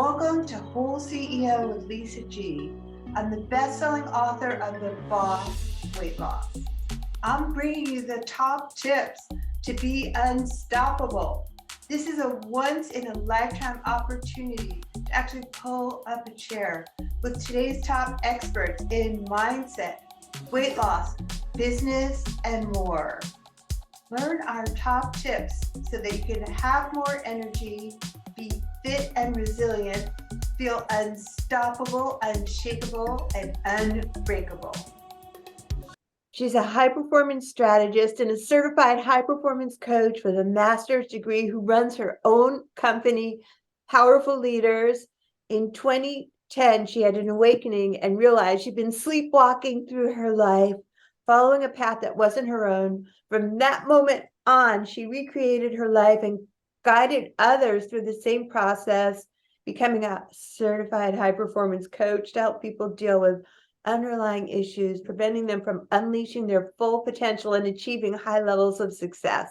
Welcome to WholeCEO with Lisa G. I'm the best-selling author of the Boss Weight Loss. I'm bringing you the top tips to be unstoppable. This is a once-in-a-lifetime opportunity to actually pull up a chair with today's top experts in mindset, weight loss, business, and more. Learn our top tips so that you can have more energy, be fit and resilient, feel unstoppable, unshakable, and unbreakable. She's a high performance strategist and a certified high performance coach with a master's degree who runs her own company, Powerful Leaders. In 2010, she had an awakening and realized she'd been sleepwalking through her life, following a path that wasn't her own. From that moment on, she recreated her life and guided others through the same process, becoming a certified high performance coach to help people deal with underlying issues, preventing them from unleashing their full potential and achieving high levels of success.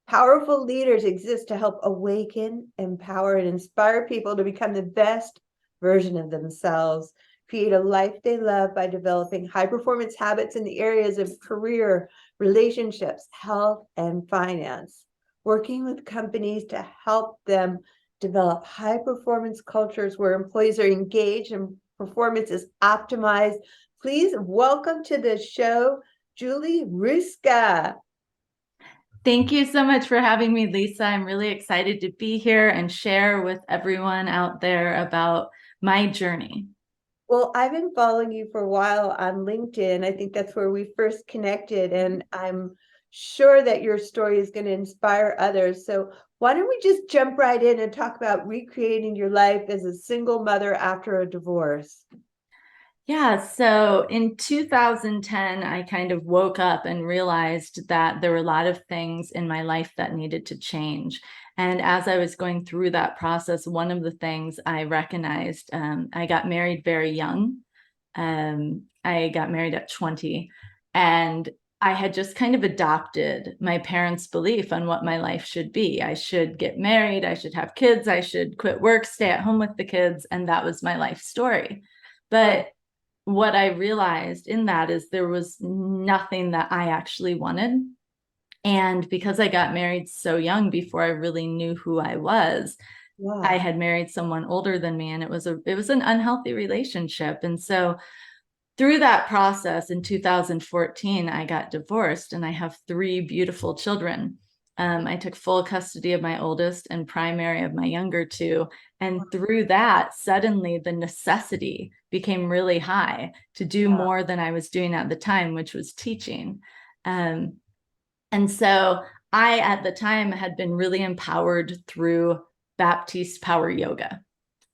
Powerful Leaders exist to help awaken, empower, and inspire people to become the best version of themselves, create a life they love by developing high performance habits in the areas of career, relationships, health, and finance, working with companies to help them develop high performance cultures where employees are engaged and performance is optimized. Please welcome to the show, Julie Hruska. Thank you so much for having me, Lisa. I'm really excited to be here and share with everyone out there about my journey. Well, I've been following you for a while on LinkedIn. I think that's where we first connected, and I'm sure that your story is going to inspire others. So why don't we just jump right in and talk about recreating your life as a single mother after a divorce? Yeah, so in 2010, I kind of woke up and realized that there were a lot of things in my life that needed to change. And as I was going through that process, one of the things I recognized, I got married very young. I got married at 20, and I had just kind of adopted my parents' belief on what my life should be. I should get married, I should have kids, I should quit work, stay at home with the kids, and that was my life story. But what I realized in that is there was nothing that I actually wanted. And because I got married so young before I really knew who I was, I had married someone older than me, and it was an unhealthy relationship. And so through that process in 2014, I got divorced, and I have 3 beautiful children. I took full custody of my oldest and primary of my younger 2. And through that, suddenly the necessity became really high to do more than I was doing at the time, which was teaching. And so I, at the time, had been really empowered through Baptiste power yoga.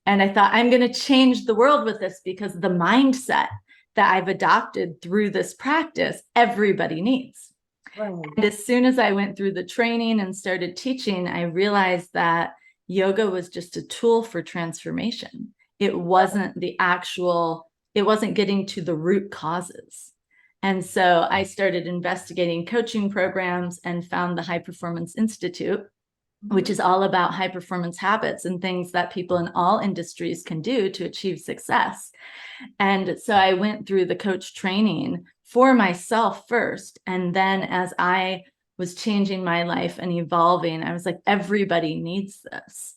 And I thought, I'm going to change the world with this, because the mindset that I've adopted through this practice, everybody needs. Right. And as soon as I went through the training and started teaching, I realized that yoga was just a tool for transformation. It wasn't it wasn't getting to the root causes. And so I started investigating coaching programs and found the High Performance Institute, which is all about high performance habits and things that people in all industries can do to achieve success. And so I went through the coach training for myself first. And then as I was changing my life and evolving, I was like, everybody needs this.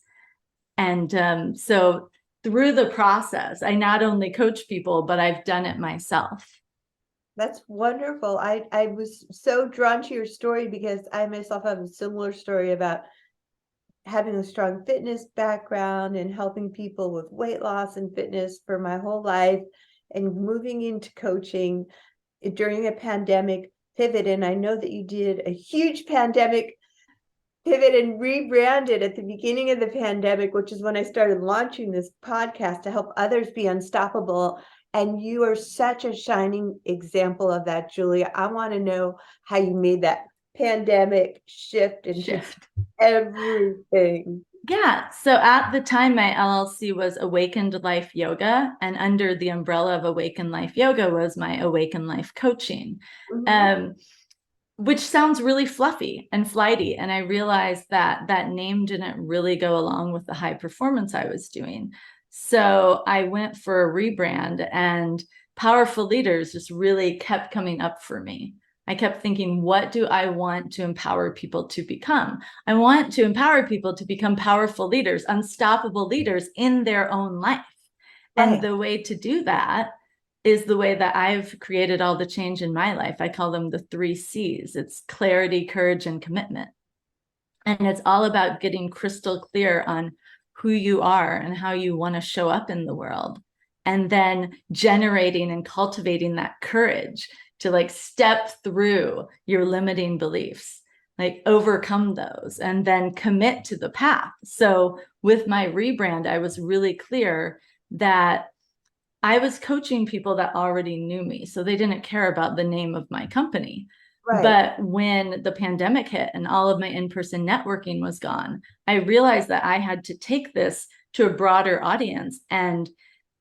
And so through the process, I not only coach people, but I've done it myself. That's wonderful. I was so drawn to your story because I myself have a similar story about having a strong fitness background and helping people with weight loss and fitness for my whole life, and moving into coaching during a pandemic pivot. And I know that you did a huge pandemic pivot and rebranded at the beginning of the pandemic, which is when I started launching this podcast to help others be unstoppable. And you are such a shining example of that, Julia. I want to know how you made that pandemic shift into everything. Yeah. So at the time, my LLC was Awakened Life Yoga, and under the umbrella of Awaken Life Yoga was my Awaken Life Coaching. which sounds really fluffy and flighty. And I realized that that name didn't really go along with the high performance I was doing. So I went for a rebrand, and powerful leaders just really kept coming up for me. I kept thinking, what do I want to empower people to become? I want to empower people to become powerful leaders, unstoppable leaders in their own life. And Right. the way to do that is the way that I've created all the change in my life. I call them the 3 C's. It's clarity, courage, and commitment. And it's all about getting crystal clear on who you are and how you want to show up in the world. And then generating and cultivating that courage to like step through your limiting beliefs, like overcome those, and then commit to the path. So with my rebrand, I was really clear that I was coaching people that already knew me, so they didn't care about the name of my company. Right. But when the pandemic hit and all of my in-person networking was gone, I realized that I had to take this to a broader audience, and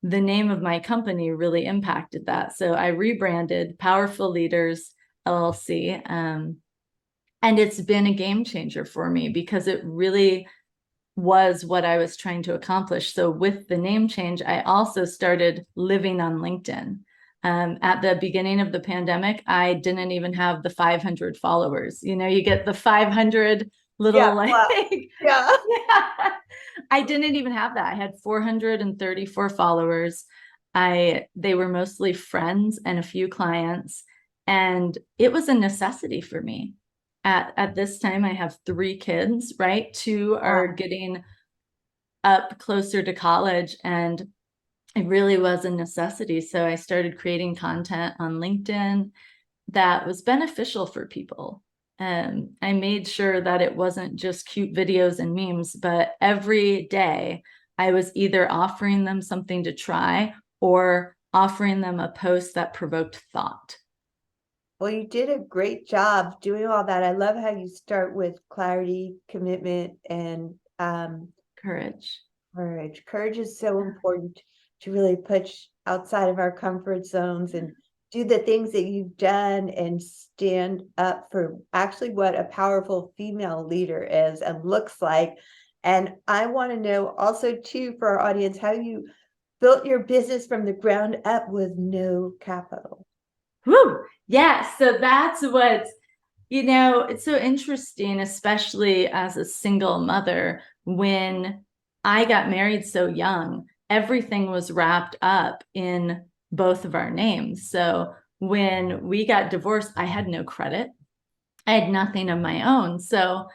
the name of my company really impacted that. So I rebranded Powerful Leaders LLC, and it's been a game changer for me because it really was what I was trying to accomplish. So with the name change, I also started living on LinkedIn. At the beginning of the pandemic, I didn't even have the 500 followers. You know, you get the 500 Yeah. little like, Wow. Yeah. yeah. I didn't even have that. I had 434 followers. They were mostly friends and a few clients, and it was a necessity for me. At this time, I have 3 kids, right? 2 are Wow. getting up closer to college, and it really was a necessity. So I started creating content on LinkedIn that was beneficial for people. And I made sure that it wasn't just cute videos and memes, but every day I was either offering them something to try or offering them a post that provoked thought. Well, you did a great job doing all that. I love how you start with clarity, commitment, and Courage. courage. Courage is so important to really push outside of our comfort zones and do the things that you've done and stand up for actually what a powerful female leader is and looks like. And I want to know also too for our audience how you built your business from the ground up with no capital. Woo! Yeah, so that's what, it's so interesting, especially as a single mother, when I got married so young, everything was wrapped up in both of our names. So when we got divorced, I had no credit. I had nothing of my own. So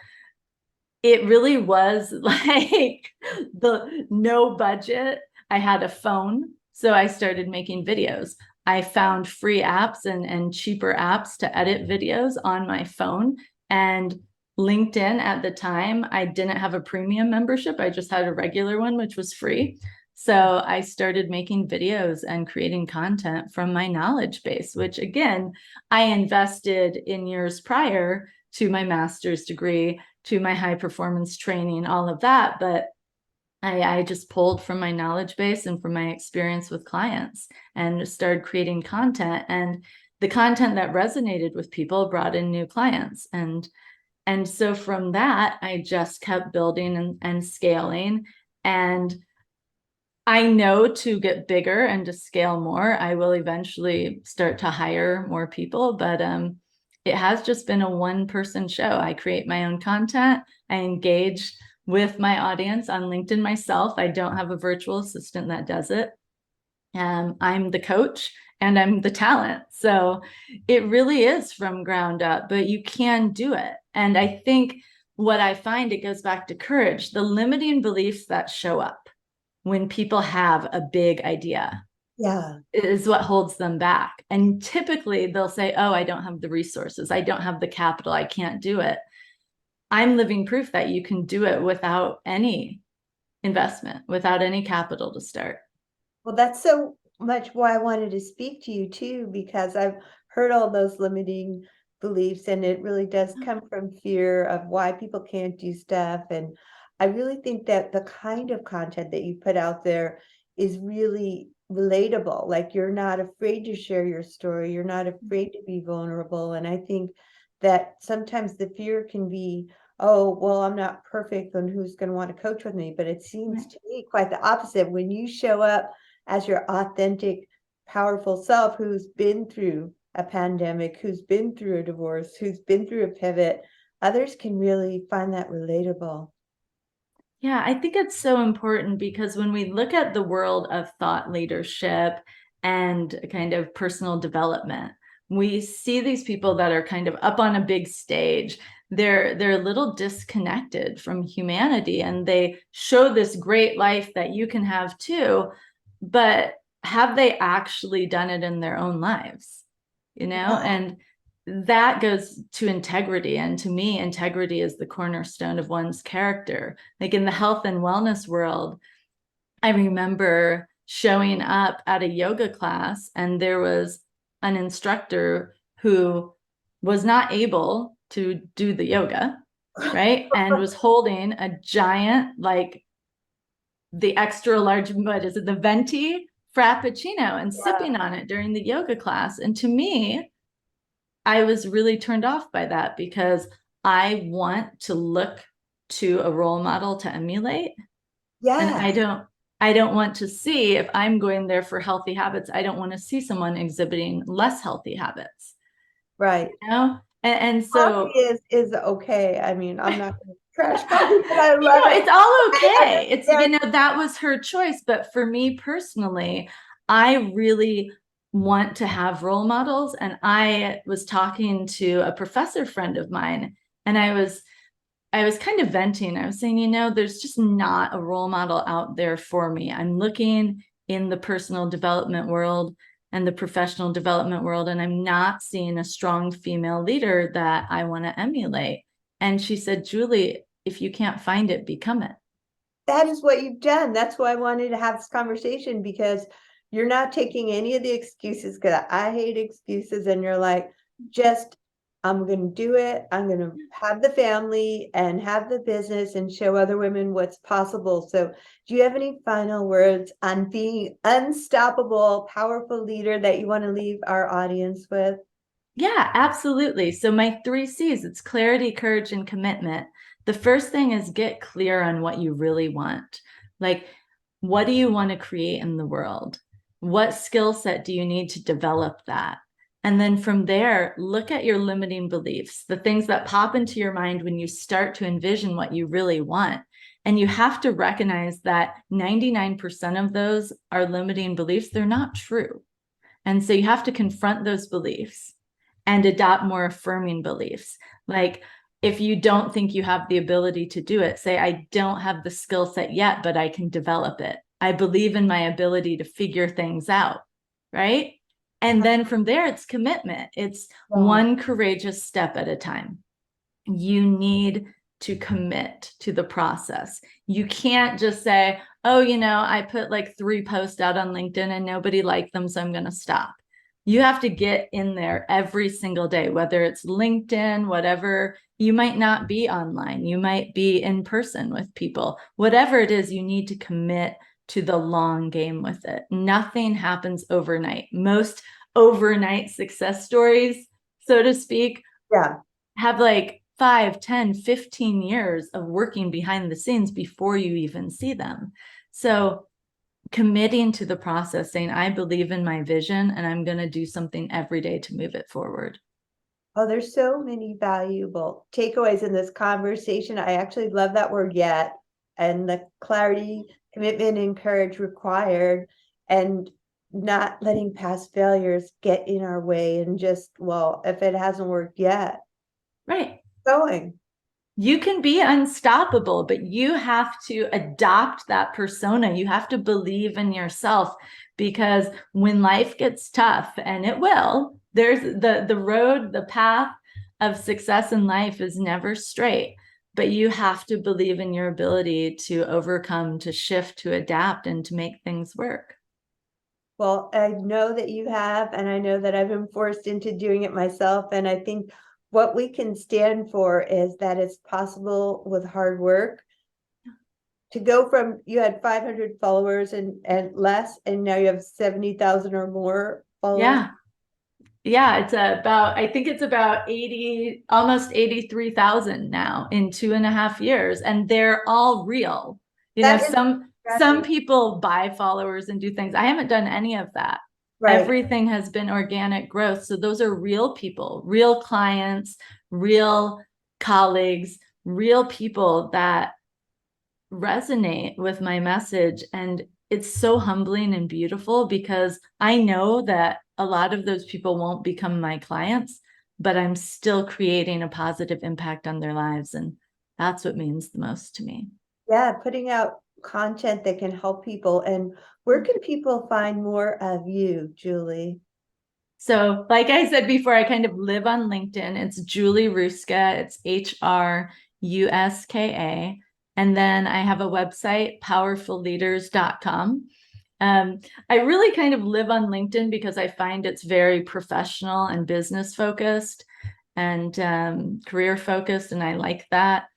it really was like the no budget. I had a phone, so I started making videos. I found free apps and cheaper apps to edit videos on my phone. And LinkedIn at the time, I didn't have a premium membership. I just had a regular one, which was free. So I started making videos and creating content from my knowledge base, which again, I invested in years prior to my master's degree, to my high performance training, all of that. But I just pulled from my knowledge base and from my experience with clients and started creating content. And the content that resonated with people brought in new clients. And so from that, I just kept building and scaling. And I know to get bigger and to scale more, I will eventually start to hire more people, but it has just been a one-person show. I create my own content. I engage with my audience on LinkedIn myself. I don't have a virtual assistant that does it. I'm the coach and I'm the talent. So it really is from ground up, but you can do it. And I think what I find, it goes back to courage, the limiting beliefs that show up when people have a big idea Yeah. is what holds them back. And typically they'll say, oh, I don't have the resources. I don't have the capital. I can't do it. I'm living proof that you can do it without any investment, without any capital to start. Well, that's so much why I wanted to speak to you too, because I've heard all those limiting beliefs, and it really does come from fear of why people can't do stuff. And I really think that the kind of content that you put out there is really relatable. Like you're not afraid to share your story, you're not afraid to be vulnerable. And I think that sometimes the fear can be, oh, well, I'm not perfect, then who's going to want to coach with me? But it seems to me quite the opposite. When you show up as your authentic, powerful self, who's been through a pandemic, who's been through a divorce, who's been through a pivot, others can really find that relatable. Yeah, I think it's so important because when we look at the world of thought leadership and kind of personal development, we see these people that are kind of up on a big stage. They're a little disconnected from humanity, and they show this great life that you can have too, but have they actually done it in their own lives? Yeah. And that goes to integrity. And to me, integrity is the cornerstone of one's character. Like in the health and wellness world, I remember showing up at a yoga class, and there was an instructor who was not able to do the yoga, right? And was holding a giant, like the extra large, what is it, the venti frappuccino, and sipping on it during the yoga class. And to me, I was really turned off by that because I want to look to a role model to emulate. And Yes. I don't want to see, if I'm going there for healthy habits, I don't want to see someone exhibiting less healthy habits. Right. And Coffee so is okay. I mean, I'm not going to trash coffee, but I love it. it's all I okay. It's, that was her choice. But for me personally, I really want to have role models. And I was talking to a professor friend of mine, and I was kind of venting. I was saying, there's just not a role model out there for me. I'm looking in the personal development world and the professional development world, and I'm not seeing a strong female leader that I want to emulate. And she said, Julie, if you can't find it, become it. That is what you've done. That's why I wanted to have this conversation, because you're not taking any of the excuses, because I hate excuses. And you're like, just, I'm going to do it. I'm going to have the family and have the business and show other women what's possible. So do you have any final words on being unstoppable, powerful leader that you want to leave our audience with? Yeah, absolutely. So my 3 C's, it's clarity, courage, and commitment. The first thing is get clear on what you really want. Like, what do you want to create in the world? What skill set do you need to develop that? And then from there, look at your limiting beliefs, the things that pop into your mind when you start to envision what you really want. And you have to recognize that 99% of those are limiting beliefs. They're not true. And so you have to confront those beliefs and adopt more affirming beliefs. Like, if you don't think you have the ability to do it, say, I don't have the skill set yet, but I can develop it. I believe in my ability to figure things out, right? And then from there, it's commitment. It's one courageous step at a time. You need to commit to the process. You can't just say, oh, I put like 3 posts out on LinkedIn and nobody liked them, so I'm going to stop. You have to get in there every single day, whether it's LinkedIn, whatever. You might not be online. You might be in person with people. Whatever it is, you need to commit to the long game with it. Nothing happens overnight. Most overnight success stories, so to speak, have like 5, 10, 15 years of working behind the scenes before you even see them. So committing to the process, saying, I believe in my vision and I'm going to do something every day to move it forward. Oh, there's so many valuable takeaways in this conversation. I actually love that word yet, and the clarity, commitment, and courage required, and not letting past failures get in our way and just, well, if it hasn't worked yet, right, going. You can be unstoppable, but you have to adopt that persona. You have to believe in yourself, because when life gets tough, and it will, there's the road, the path of success in life is never straight, but you have to believe in your ability to overcome, to shift, to adapt, and to make things work. Well, I know that you have, and I know that I've been forced into doing it myself. And I think what we can stand for is that it's possible with hard work to go from, you had 500 followers and less, and now you have 70,000 or more followers. Yeah. Yeah, I think it's about 80, almost 83,000 now in 2.5 years. And they're all real. That is Some impressive. people buy followers and do things. I haven't done any of that. Right. Everything has been organic growth. So those are real people, real clients, real colleagues, real people that resonate with my message. And it's so humbling and beautiful because I know that a lot of those people won't become my clients, but I'm still creating a positive impact on their lives. And that's what means the most to me. Yeah, putting out content that can help people. And where can people find more of you, Julie? So, like I said before, I kind of live on LinkedIn. It's Julie Hruska. It's Hruska. And then I have a website, powerfulleaders.com. I really kind of live on LinkedIn because I find it's very professional and business focused and career focused, and I like that.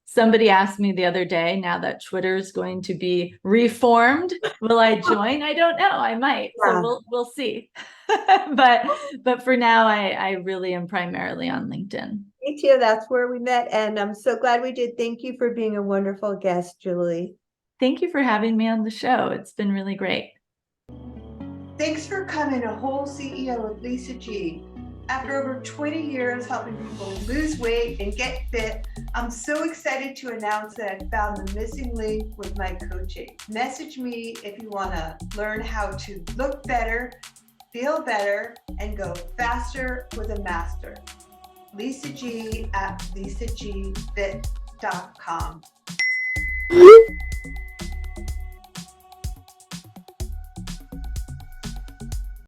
Somebody asked me the other day, now that Twitter is going to be reformed, will I join? I don't know. I might. Yeah. So we'll see. but for now, I really am primarily on LinkedIn. Me too. That's where we met. And I'm so glad we did. Thank you for being a wonderful guest, Julie. Thank you for having me on the show. It's been really great. Thanks for coming to Whole CEO with Lisa G. After over 20 years helping people lose weight and get fit, I'm so excited to announce that I found the missing link with my coaching. Message me if you want to learn how to look better, feel better, and go faster with a master. Lisa G at lisagfit.com.